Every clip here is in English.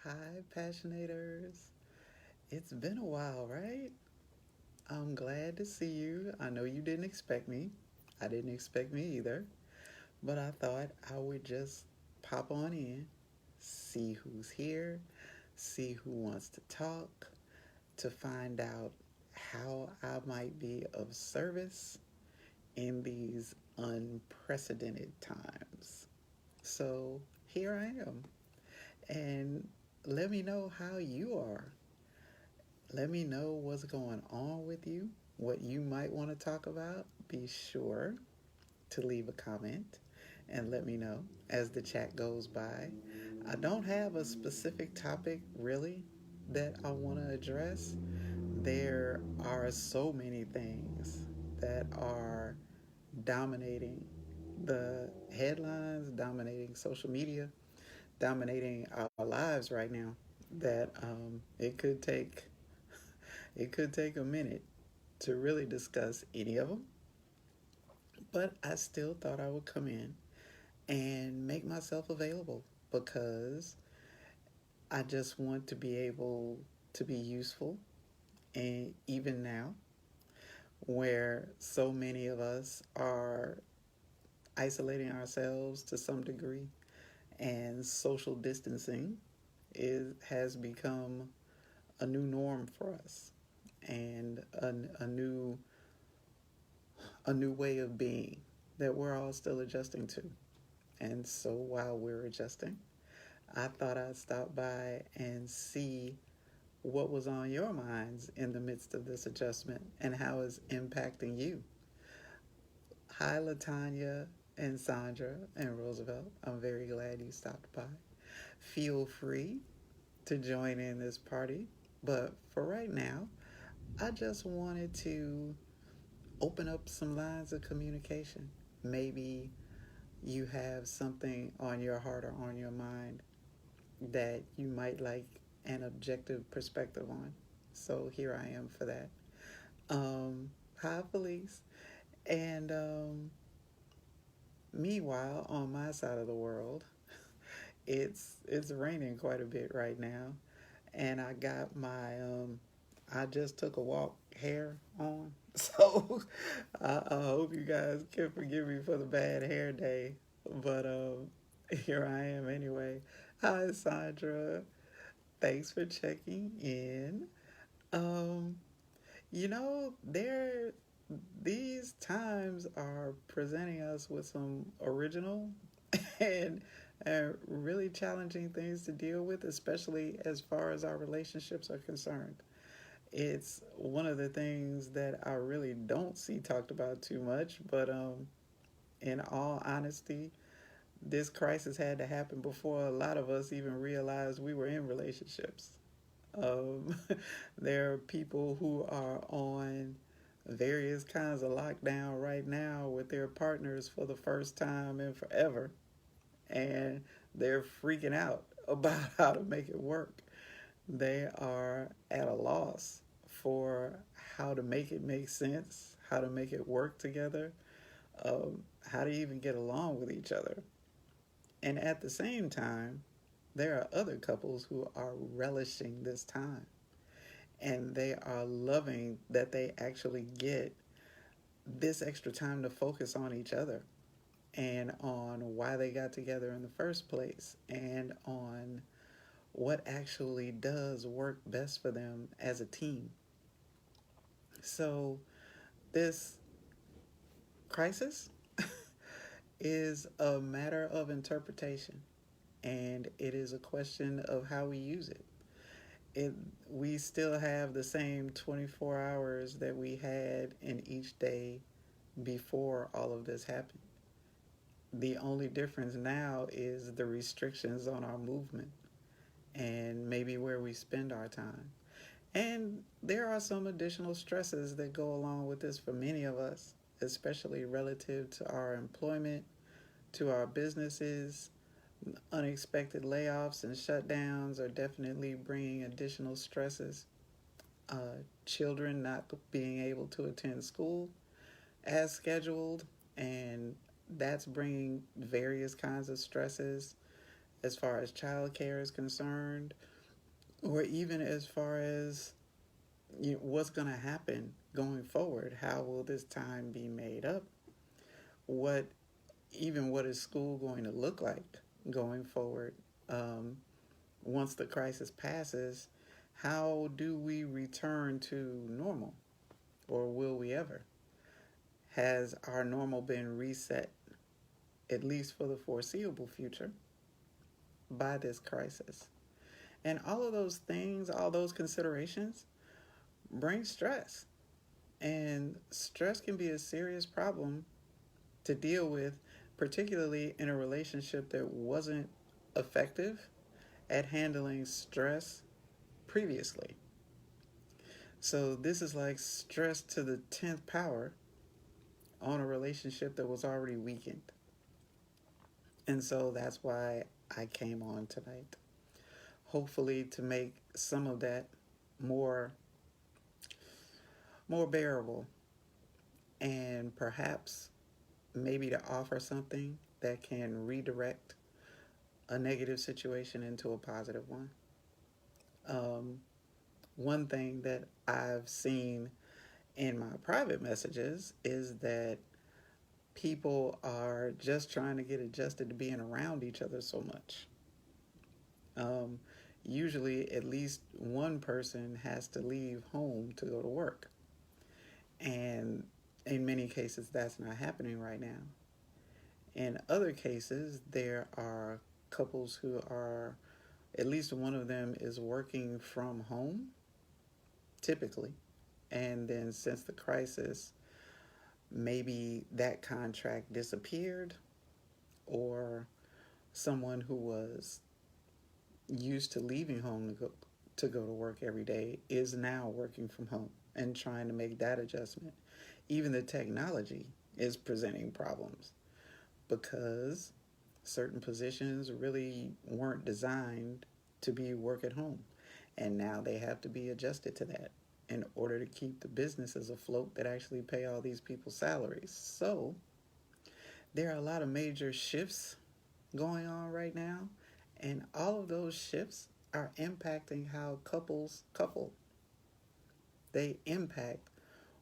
Hi, Passionators. It's been a while, right? I'm glad to see you. I know you didn't expect me. I didn't expect me either. But I thought I would just pop on in, see who's here, see who wants to talk, to find out how I might be of service in these unprecedented times. So here I am. And let me know how you are. Let me know what's going on with you, what you might want to talk about. Be sure to leave a comment and let me know as the chat goes by. I don't have a specific topic really that I want to address. There are so many things that are dominating the headlines, dominating social media, dominating our lives right now that it could take a minute to really discuss any of them, but I still thought I would come in and make myself available because I just want to be able to be useful. And even now, where so many of us are isolating ourselves to some degree and social distancing has become a new norm for us and a new way of being that we're all still adjusting to. And so while we're adjusting, I thought I'd stop by and see what was on your minds in the midst of this adjustment and how it's impacting you. Hi, Latanya and Sandra and Roosevelt. I'm very glad you stopped by. Feel free to join in this party. But for right now, I just wanted to open up some lines of communication. Maybe you have something on your heart or on your mind that you might like an objective perspective on. So here I am for that. Hi, Felice. And meanwhile, on my side of the world, it's raining quite a bit right now, and I got my I just took a walk hair on, so I hope you guys can forgive me for the bad hair day, but here I am anyway. Hi, Sandra. Thanks for checking in. Um, there these times are presenting us with some original and really challenging things to deal with, especially as far as our relationships are concerned. It's one of the things that I really don't see talked about too much, but in all honesty, this crisis had to happen before a lot of us even realized we were in relationships. Um, there are people who are on various kinds of lockdown right now with their partners for the first time in forever, and they're freaking out about how to make it work. They are at a loss for how to make it make sense, how to make it work together, how to even get along with each other. And at the same time, there are other couples who are relishing this time and they are loving that they actually get this extra time to focus on each other and on why they got together in the first place and on what actually does work best for them as a team. So, this crisis is a matter of interpretation and it is a question of how we use it. it we still have the same 24 hours that we had in each day before all of this happened. The only difference now is the restrictions on our movement and maybe where we spend our time. And there are some additional stresses that go along with this for many of us, especially relative to our employment, to our businesses. Unexpected layoffs and shutdowns are definitely bringing additional stresses. Children not being able to attend school as scheduled, and that's bringing various kinds of stresses as far as childcare is concerned. or even as far as what's going to happen going forward. How will this time be made up? What what is school going to look like going forward? Um, Once the crisis passes, how do we return to normal, or will we ever? Has our normal been reset, at least for the foreseeable future, by this crisis? And all of those things, all those considerations bring stress. And stress can be a serious problem to deal with, particularly in a relationship that wasn't effective at handling stress previously. So this is like stress to the 10th power on a relationship that was already weakened. And so that's why I came on tonight. Hopefully to make some of that more more bearable, and perhaps maybe to offer something that can redirect a negative situation into a positive one. Um, One thing that I've seen in my private messages is that people are just trying to get adjusted to being around each other so much. Um, Usually, at least one person has to leave home to go to work. And in many cases, that's not happening right now. In other cases, there are couples who are, at least one of them is working from home, typically. And then since the crisis, maybe that contract disappeared, or someone who was used to leaving home to go to work every day is now working from home and trying to make that adjustment. Even the technology is presenting problems because certain positions really weren't designed to be work at home. And now they have to be adjusted to that in order to keep the businesses afloat that actually pay all these people salaries. So there are a lot of major shifts going on right now, and all of those shifts are impacting how couples couple. They impact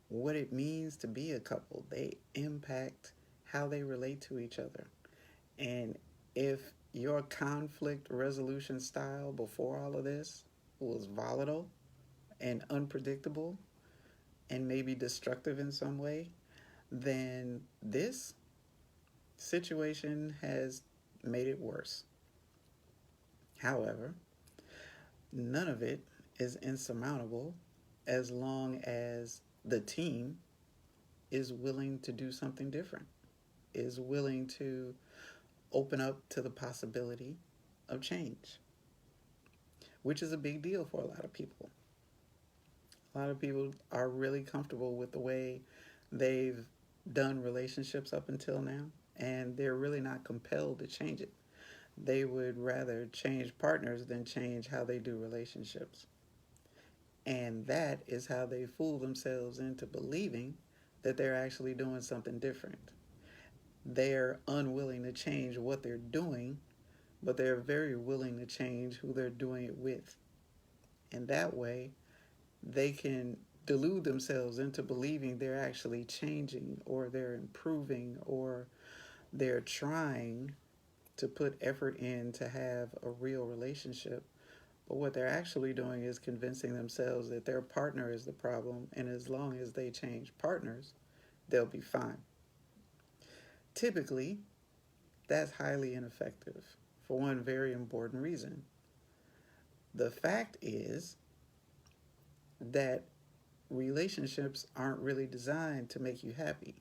what it means to be a couple. They impact how they relate to each other. And if your conflict resolution style before all of this was volatile and unpredictable and maybe destructive in some way, then this situation has made it worse. However, none of it is insurmountable as long as the team is willing to do something different, is willing to open up to the possibility of change, which is a big deal for a lot of people. A lot of people are really comfortable with the way they've done relationships up until now, and they're really not compelled to change it. They would rather change partners than change how they do relationships. And that is how they fool themselves into believing that they're actually doing something different. They're unwilling to change what they're doing, but they're very willing to change who they're doing it with. And that way, they can delude themselves into believing they're actually changing, or they're improving, or they're trying to put effort in to have a real relationship. But what they're actually doing is convincing themselves that their partner is the problem, and as long as they change partners, they'll be fine. Typically, that's highly ineffective for one very important reason. The fact is that relationships aren't really designed to make you happy.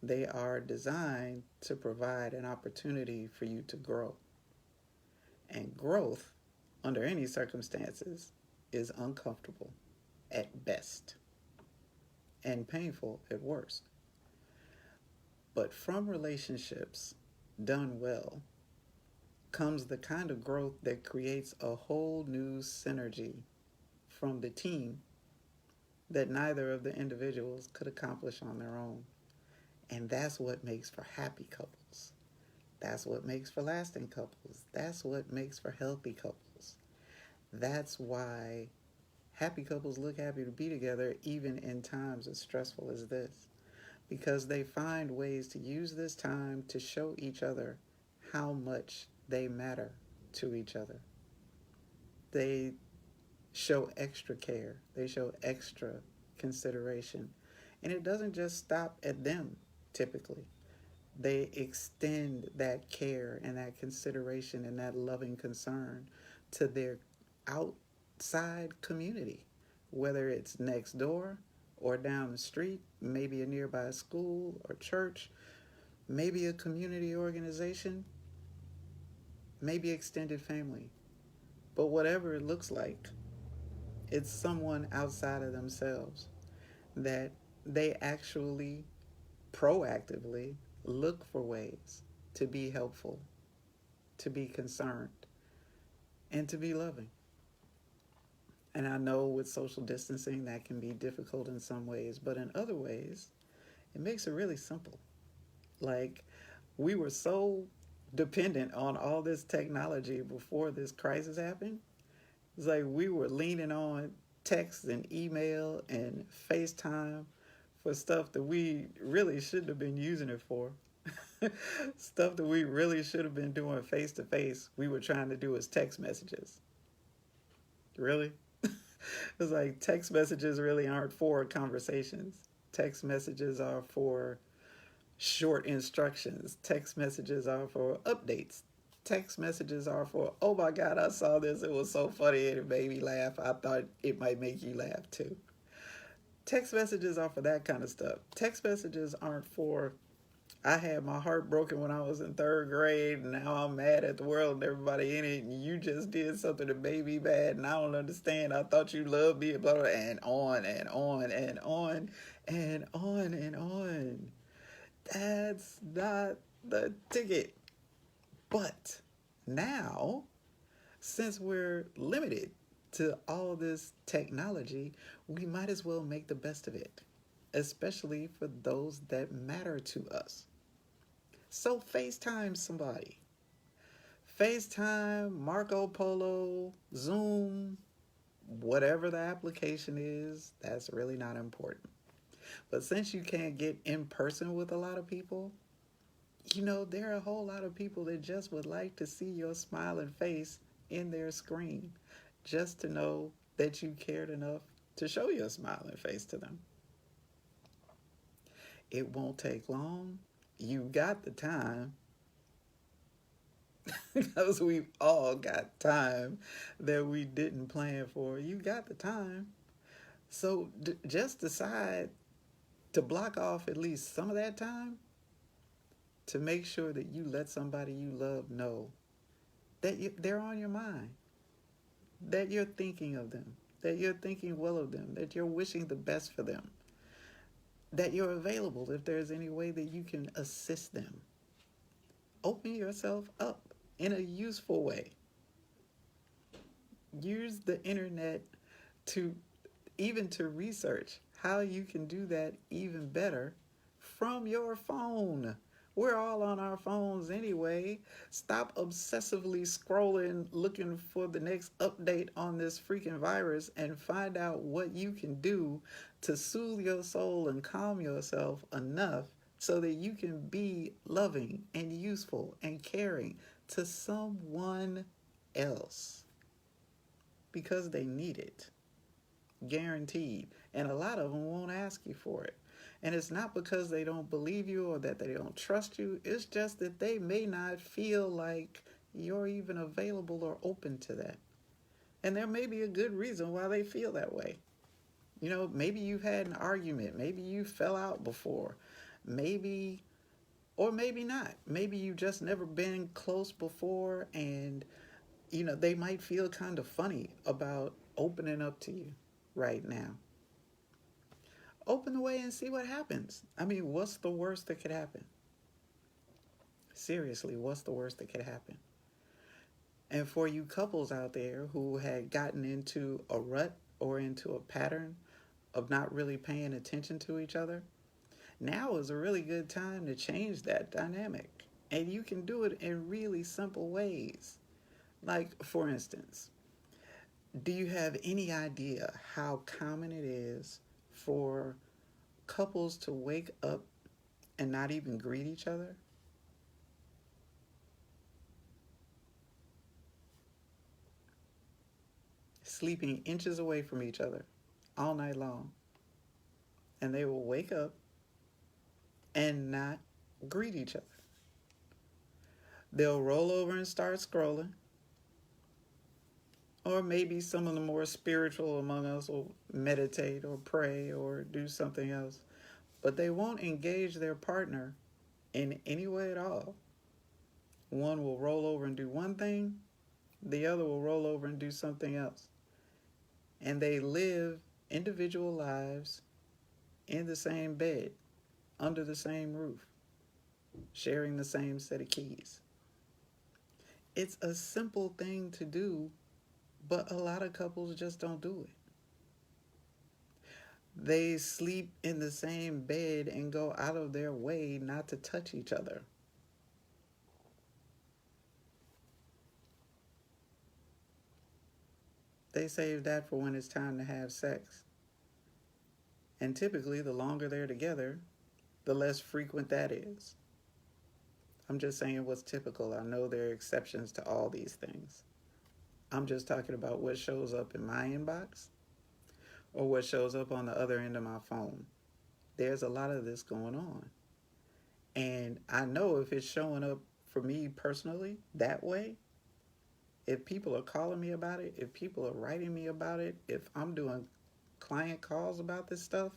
They are designed to provide an opportunity for you to grow. And growth, under any circumstances, is uncomfortable at best and painful at worst. But from relationships done well comes the kind of growth that creates a whole new synergy from the team that neither of the individuals could accomplish on their own. And that's what makes for happy couples. That's what makes for lasting couples. That's what makes for healthy couples. That's why happy couples look happy to be together even in times as stressful as this, because they find ways to use this time to show each other how much they matter to each other. They show extra care, they show extra consideration. And it doesn't just stop at them, typically. They extend that care and that consideration and that loving concern to their outside community, whether it's next door or down the street, maybe a nearby school or church, maybe a community organization, maybe extended family. But whatever it looks like, it's someone outside of themselves that they actually proactively look for ways to be helpful, to be concerned, and to be loving. And I know with social distancing that can be difficult in some ways, but in other ways, it makes it really simple. Like, we were so dependent on all this technology before this crisis happened. It's like we were leaning on text and email and FaceTime for stuff that we really shouldn't have been using it for. Stuff that we really should have been doing face to face, we were trying to do as text messages. Really? It's like text messages really aren't for conversations. Text messages are for short instructions. Text messages are for updates. Text messages are for, oh my God, I saw this. It was so funny and it made me laugh. I thought it might make you laugh too. Text messages are for that kind of stuff. Text messages aren't for, I had my heart broken when I was in third grade and now I'm mad at the world and everybody in it and you just did something that made me mad and I don't understand. I thought you loved me and blah, blah, and on and on and on and on and on. That's not the ticket. But now, since we're limited to all this technology, we might as well make the best of it, especially for those that matter to us. So FaceTime somebody. FaceTime, Marco Polo, Zoom, whatever the application is, that's really not important. But since you can't get in person with a lot of people, there are a whole lot of people that just would like to see your smiling face in their screen, just to know that you cared enough to show your smiling face to them. It won't take long. You got the time, because we've all got time that we didn't plan for. You got the time. So just decide to block off at least some of that time to make sure that you let somebody you love know that they're on your mind, that you're thinking of them, that you're thinking well of them, that you're wishing the best for them, that you're available if there's any way that you can assist them. Open yourself up in a useful way. Use the internet to research how you can do that even better from your phone. We're all on our phones anyway. Stop obsessively scrolling, looking for the next update on this freaking virus, and find out what you can do to soothe your soul and calm yourself enough so that you can be loving and useful and caring to someone else, because they need it. Guaranteed. And a lot of them won't ask you for it. And it's not because they don't believe you or that they don't trust you. It's just that they may not feel like you're even available or open to that. And there may be a good reason why they feel that way. Maybe you've had an argument. Maybe you fell out before. Maybe, or maybe not. Maybe you've just never been close before and, they might feel kind of funny about opening up to you right now. Open the way and see what happens. I mean, what's the worst that could happen? Seriously, what's the worst that could happen? And for you couples out there who had gotten into a rut or into a pattern of not really paying attention to each other, now is a really good time to change that dynamic. And you can do it in really simple ways. Like, for instance, Do you have any idea how common it is for couples to wake up and not even greet each other? Sleeping inches away from each other all night long. And they will wake up and not greet each other. They'll roll over and start scrolling. Or maybe some of the more spiritual among us will meditate or pray or do something else. But they won't engage their partner in any way at all. One will roll over and do one thing, the other will roll over and do something else. And they live individual lives in the same bed, under the same roof, sharing the same set of keys. It's a simple thing to do, but a lot of couples just don't do it. They sleep in the same bed and go out of their way not to touch each other. They save that for when it's time to have sex. And typically, the longer they're together, the less frequent that is. I'm just saying what's typical. I know there are exceptions to all these things. I'm just talking about what shows up in my inbox or what shows up on the other end of my phone. There's a lot of this going on. And I know if it's showing up for me personally that way, if people are calling me about it, if people are writing me about it, if I'm doing client calls about this stuff,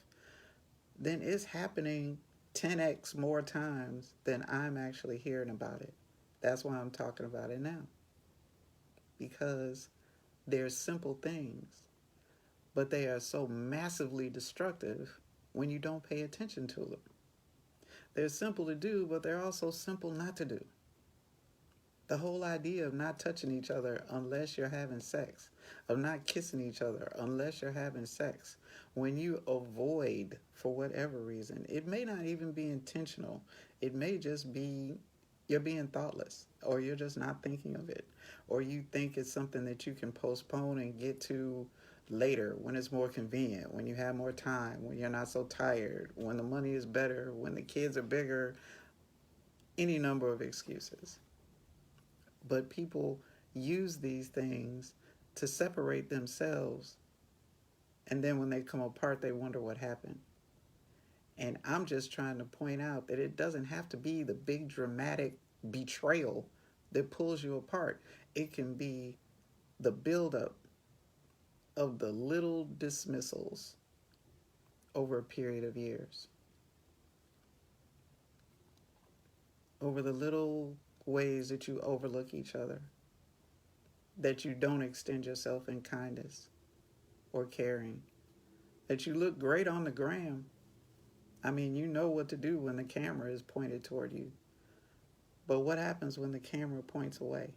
then it's happening 10x more times than I'm actually hearing about it. That's why I'm talking about it now. Because they're simple things, but they are so massively destructive when you don't pay attention to them. They're simple to do, but they're also simple not to do. The whole idea of not touching each other unless you're having sex, of not kissing each other unless you're having sex, when you avoid for whatever reason, it may not even be intentional. It may just be you're being thoughtless, or you're just not thinking of it, or you think it's something that you can postpone and get to later when it's more convenient, when you have more time, when you're not so tired, when the money is better, when the kids are bigger, any number of excuses. But people use these things to separate themselves, and then when they come apart, they wonder what happened. And I'm just trying to point out that it doesn't have to be the big dramatic betrayal that pulls you apart. It can be the buildup of the little dismissals over a period of years, over the little ways that you overlook each other, that you don't extend yourself in kindness or caring, that you look great on the gram. I mean, you know what to do when the camera is pointed toward you. But what happens when the camera points away?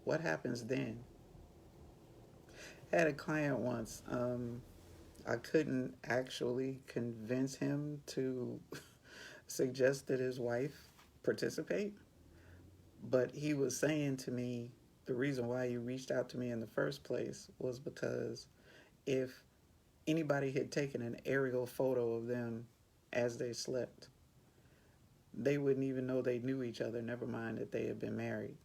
What happens then? I had a client once. I couldn't actually convince him to suggest that his wife participate, but he was saying to me the reason why he reached out to me in the first place was because if anybody had taken an aerial photo of them as they slept, they wouldn't even know they knew each other, never mind that they had been married,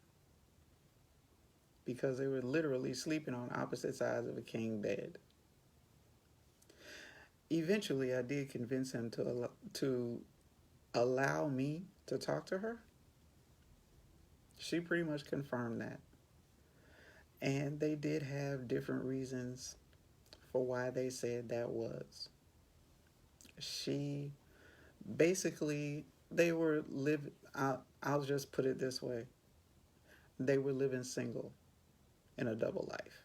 because they were literally sleeping on opposite sides of a king bed. Eventually, I did convince him to allow me to talk to her. She pretty much confirmed that. And they did have different reasons for why they said that was. She basically, they were living, I'll just put it this way, they were living single in a double life.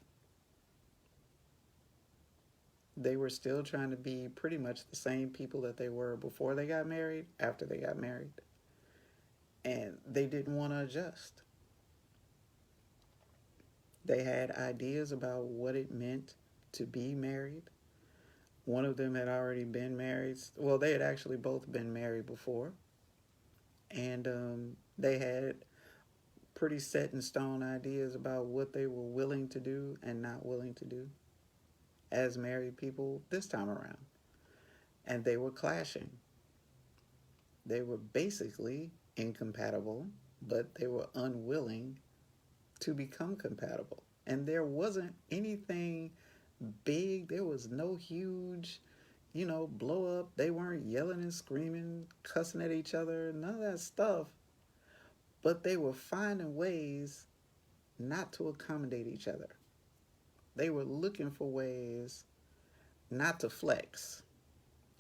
They were still trying to be pretty much the same people that they were before they got married, after they got married. And they didn't want to adjust. They had ideas about what it meant to be married. One of them had already been married. Well, they had actually both been married before. And they had pretty set in stone ideas about what they were willing to do and not willing to do as married people this time around. And they were clashing. They were basically incompatible, but they were unwilling to become compatible. And there wasn't anything big, there was no huge, blow up. They weren't yelling and screaming, cussing at each other, none of that stuff. But they were finding ways not to accommodate each other. They were looking for ways not to flex.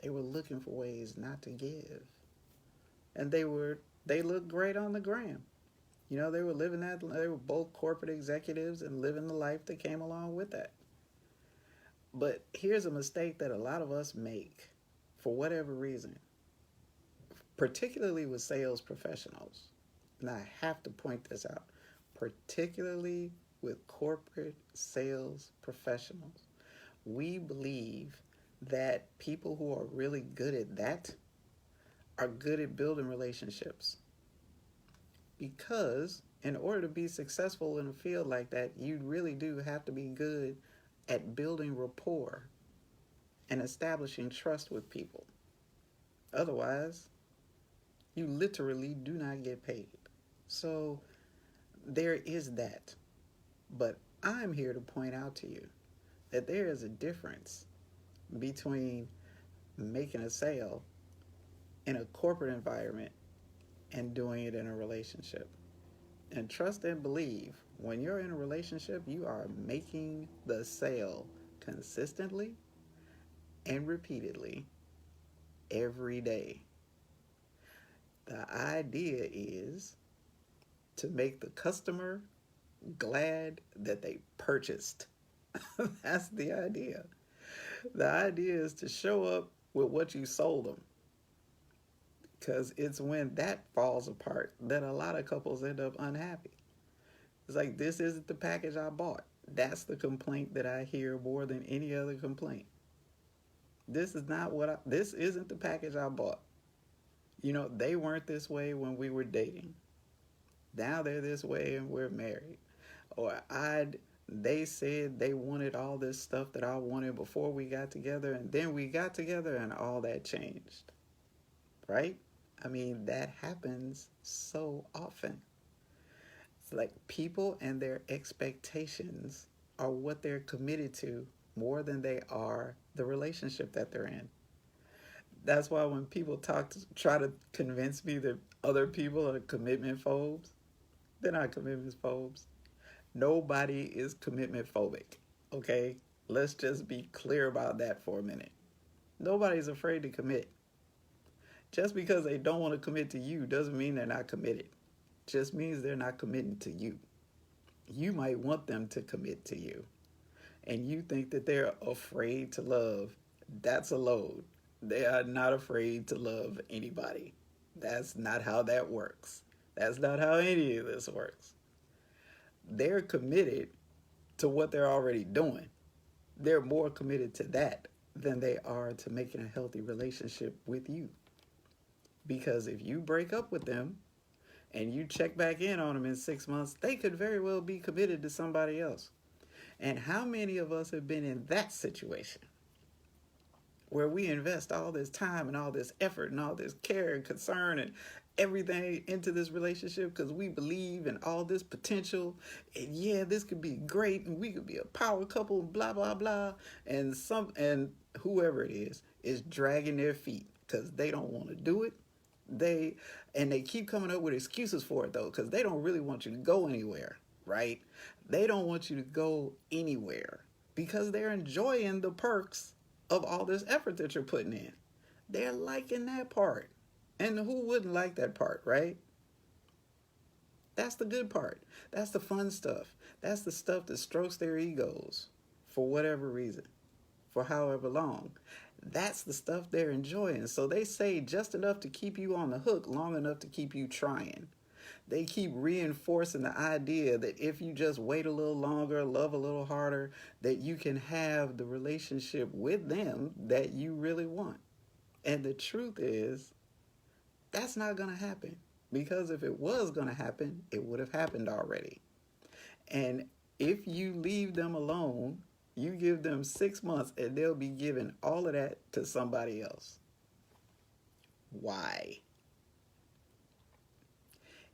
They were looking for ways not to give. And they looked great on the gram. They were living that, they were both corporate executives and living the life that came along with that. But here's a mistake that a lot of us make for whatever reason, particularly with sales professionals. And I have to point this out, particularly with corporate sales professionals. We believe that people who are really good at that are good at building relationships. Because in order to be successful in a field like that, you really do have to be good at building rapport and establishing trust with people. Otherwise, you literally do not get paid. So there is that. But I'm here to point out to you that there is a difference between making a sale in a corporate environment and doing it in a relationship. And trust and believe, when you're in a relationship, you are making the sale consistently and repeatedly every day. The idea is to make the customer glad that they purchased. That's the idea. The idea is to show up with what you sold them. Because it's when that falls apart that a lot of couples end up unhappy. It's like, this isn't the package I bought. That's the complaint that I hear more than any other complaint. This isn't the package I bought. They weren't this way when we were dating. Now they're this way and we're married. Or they said they wanted all this stuff that I wanted before we got together, and then we got together and all that changed. Right? I mean, that happens so often. It's like people and their expectations are what they're committed to more than they are the relationship that they're in. That's why when people try to convince me that other people are commitment phobes, they're not commitment phobes. Nobody is commitment phobic, okay? Let's just be clear about that for a minute. Nobody's afraid to commit. Just because they don't want to commit to you doesn't mean they're not committed. Just means they're not committing to you. You might want them to commit to you, and you think that they're afraid to love. That's a load. They are not afraid to love anybody. That's not how that works. That's not how any of this works. They're committed to what they're already doing. They're more committed to that than they are to making a healthy relationship with you. Because if you break up with them and you check back in on them in 6 months, they could very well be committed to somebody else. And how many of us have been in that situation where we invest all this time and all this effort and all this care and concern and everything into this relationship because we believe in all this potential, and yeah, this could be great and we could be a power couple, blah blah blah, and whoever it is dragging their feet because they don't want to do it. They keep coming up with excuses for it though, because they don't really want you to go anywhere, right? They don't want you to go anywhere because they're enjoying the perks of all this effort that you're putting in. They're liking that part. And who wouldn't like that part, right? That's the good part. That's the fun stuff. That's the stuff that strokes their egos for whatever reason, for however long. That's the stuff they're enjoying. So they say just enough to keep you on the hook, long enough to keep you trying. They keep reinforcing the idea that if you just wait a little longer, love a little harder, that you can have the relationship with them that you really want. And the truth is, that's not going to happen. Because if it was going to happen, it would have happened already. And if you leave them alone, you give them 6 months and they'll be giving all of that to somebody else. Why?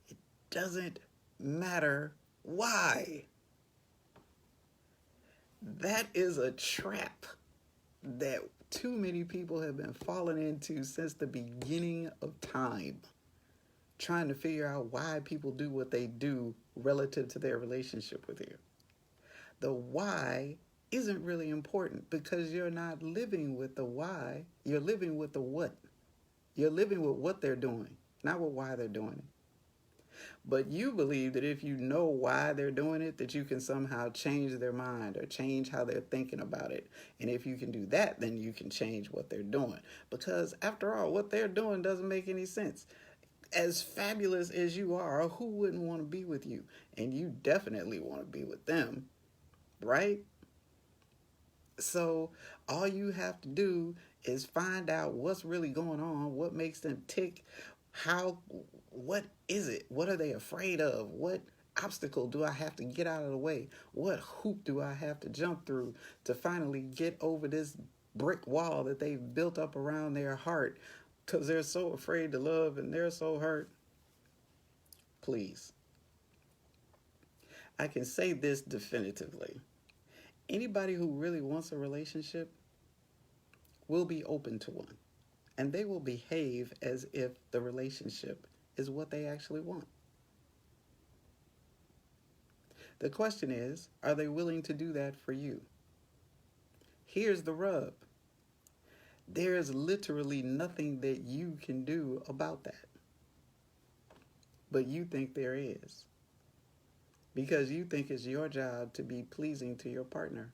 It doesn't matter why. That is a trap that too many people have been falling into since the beginning of time, trying to figure out why people do what they do relative to their relationship with you. The why isn't really important because you're not living with the why, you're living with the what. You're living with what they're doing, not with why they're doing it. But you believe that if you know why they're doing it, that you can somehow change their mind or change how they're thinking about it. And if you can do that, then you can change what they're doing. Because after all, what they're doing doesn't make any sense. As fabulous as you are, who wouldn't want to be with you? And you definitely want to be with them, right? So all you have to do is find out what's really going on, what makes them tick, how, what is it? What are they afraid of? What obstacle do I have to get out of the way? What hoop do I have to jump through to finally get over this brick wall that they've built up around their heart because they're so afraid to love and they're so hurt? Please. I can say this definitively. Anybody who really wants a relationship will be open to one. And they will behave as if the relationship is what they actually want. The question is, are they willing to do that for you? Here's the rub. There is literally nothing that you can do about that. But you think there is. Because you think it's your job to be pleasing to your partner.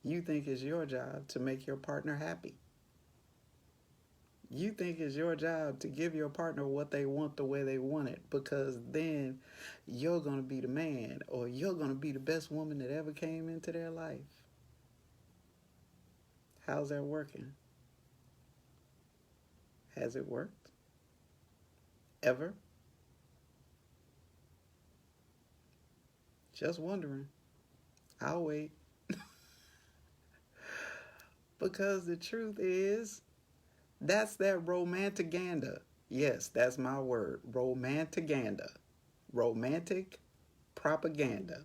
You think it's your job to make your partner happy. You think it's your job to give your partner what they want the way they want it, because then you're going to be the man or you're going to be the best woman that ever came into their life. How's that working? Has it worked? Ever? Just wondering. I'll wait. Because the truth is, that's that romanticanda. Yes, that's my word. Romanticanda. Romantic propaganda.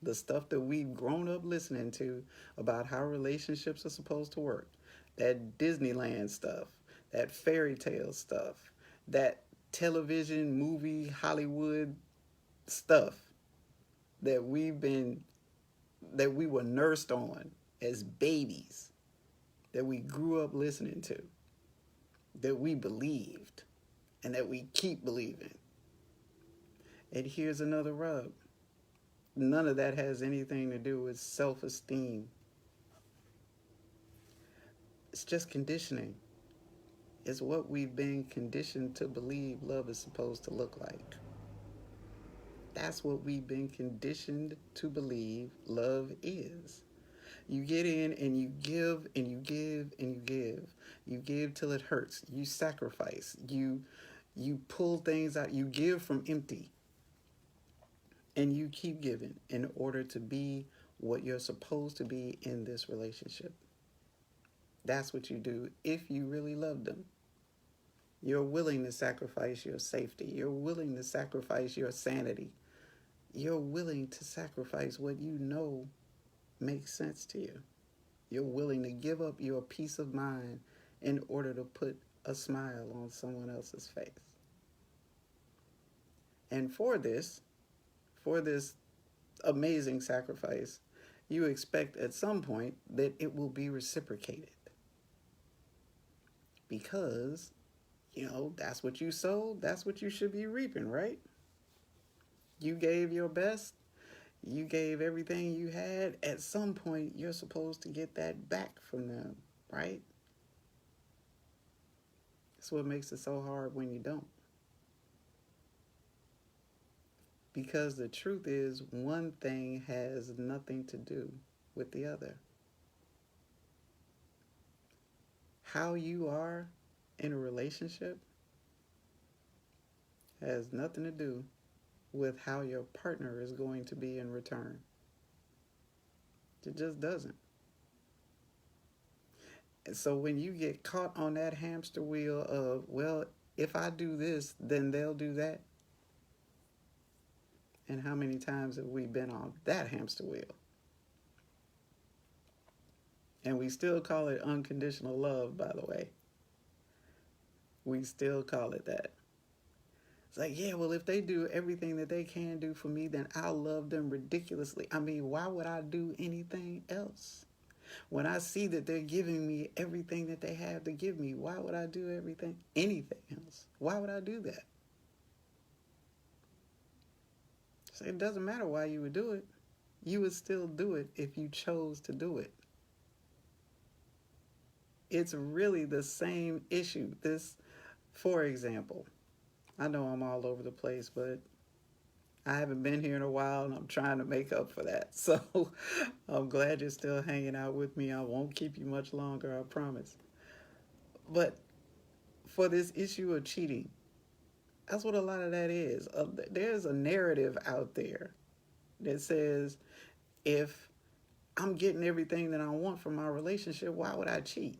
The stuff that we've grown up listening to about how relationships are supposed to work. That Disneyland stuff. That fairy tale stuff. That television, movie, Hollywood stuff that we were nursed on as babies. That we grew up listening to. That we believed. And that we keep believing. And here's another rub. None of that has anything to do with self-esteem. It's just conditioning. It's what we've been conditioned to believe love is supposed to look like. That's what we've been conditioned to believe love is. You get in and you give and you give and you give. You give till it hurts. You sacrifice. You pull things out. You give from empty. And you keep giving in order to be what you're supposed to be in this relationship. That's what you do if you really love them. You're willing to sacrifice your safety. You're willing to sacrifice your sanity. You're willing to sacrifice what you know makes sense to you. You're willing to give up your peace of mind in order to put a smile on someone else's face. And for this amazing sacrifice, you expect at some point that it will be reciprocated. Because, that's what you sowed, that's what you should be reaping, right? You gave your best, you gave everything you had. At some point, you're supposed to get that back from them, right? That's what makes it so hard when you don't. Because the truth is, one thing has nothing to do with the other. How you are in a relationship has nothing to do with how your partner is going to be in return. It just doesn't. And so when you get caught on that hamster wheel of, well, if I do this, then they'll do that. And how many times have we been on that hamster wheel? And we still call it unconditional love, by the way. We still call it that. It's like, yeah, well, if they do everything that they can do for me, then I'll love them ridiculously. I mean, why would I do anything else? When I see that they're giving me everything that they have to give me, why would I do anything else? Why would I do that? So it doesn't matter why you would do it. You would still do it if you chose to do it. It's really the same issue. For example, I know I'm all over the place, but I haven't been here in a while and I'm trying to make up for that. So I'm glad you're still hanging out with me. I won't keep you much longer, I promise. But for this issue of cheating, that's what a lot of that is. There's a narrative out there that says, if I'm getting everything that I want from my relationship, why would I cheat?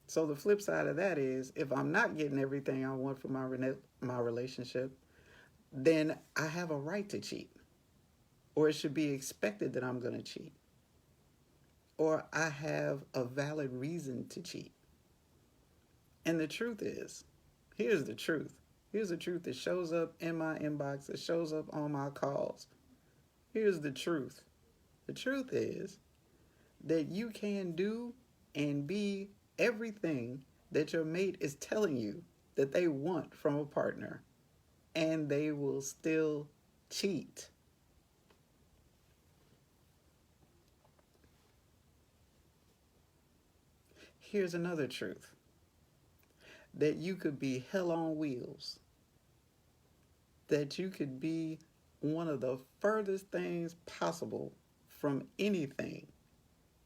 So the flip side of that is, if I'm not getting everything I want from my relationship, then I have a right to cheat. Or it should be expected that I'm going to cheat. Or I have a valid reason to cheat. And the truth is, here's the truth. Here's the truth that shows up in my inbox, that shows up on my calls. Here's the truth. The truth is that you can do and be everything that your mate is telling you that they want from a partner, and they will still cheat. Here's another truth. That you could be hell on wheels. That you could be one of the furthest things possible from anything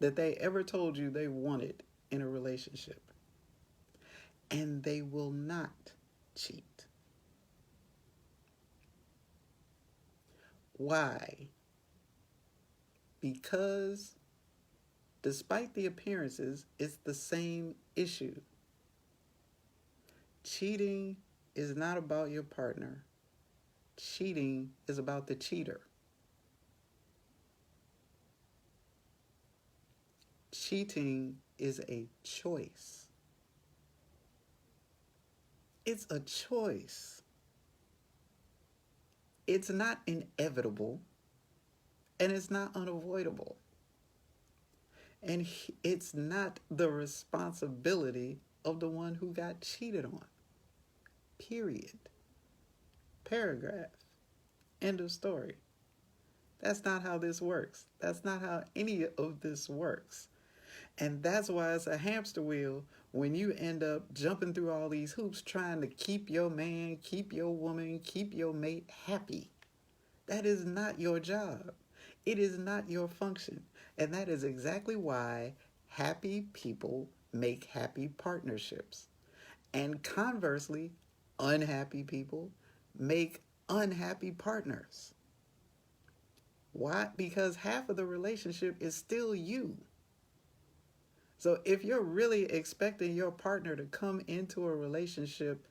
that they ever told you they wanted in a relationship. And they will not cheat. Why? Because despite the appearances, it's the same issue. Cheating is not about your partner. Cheating is about the cheater. Cheating is a choice. It's a choice. It's not inevitable, and it's not unavoidable. And it's not the responsibility of the one who got cheated on. Period. Paragraph. End of story. That's not how this works. That's not how any of this works. And that's why it's a hamster wheel when you end up jumping through all these hoops trying to keep your man, keep your woman, keep your mate happy. That is not your job. It is not your function. And that is exactly why happy people make happy partnerships. And conversely, unhappy people make unhappy partners. Why? Because half of the relationship is still you. So if you're really expecting your partner to come into a relationship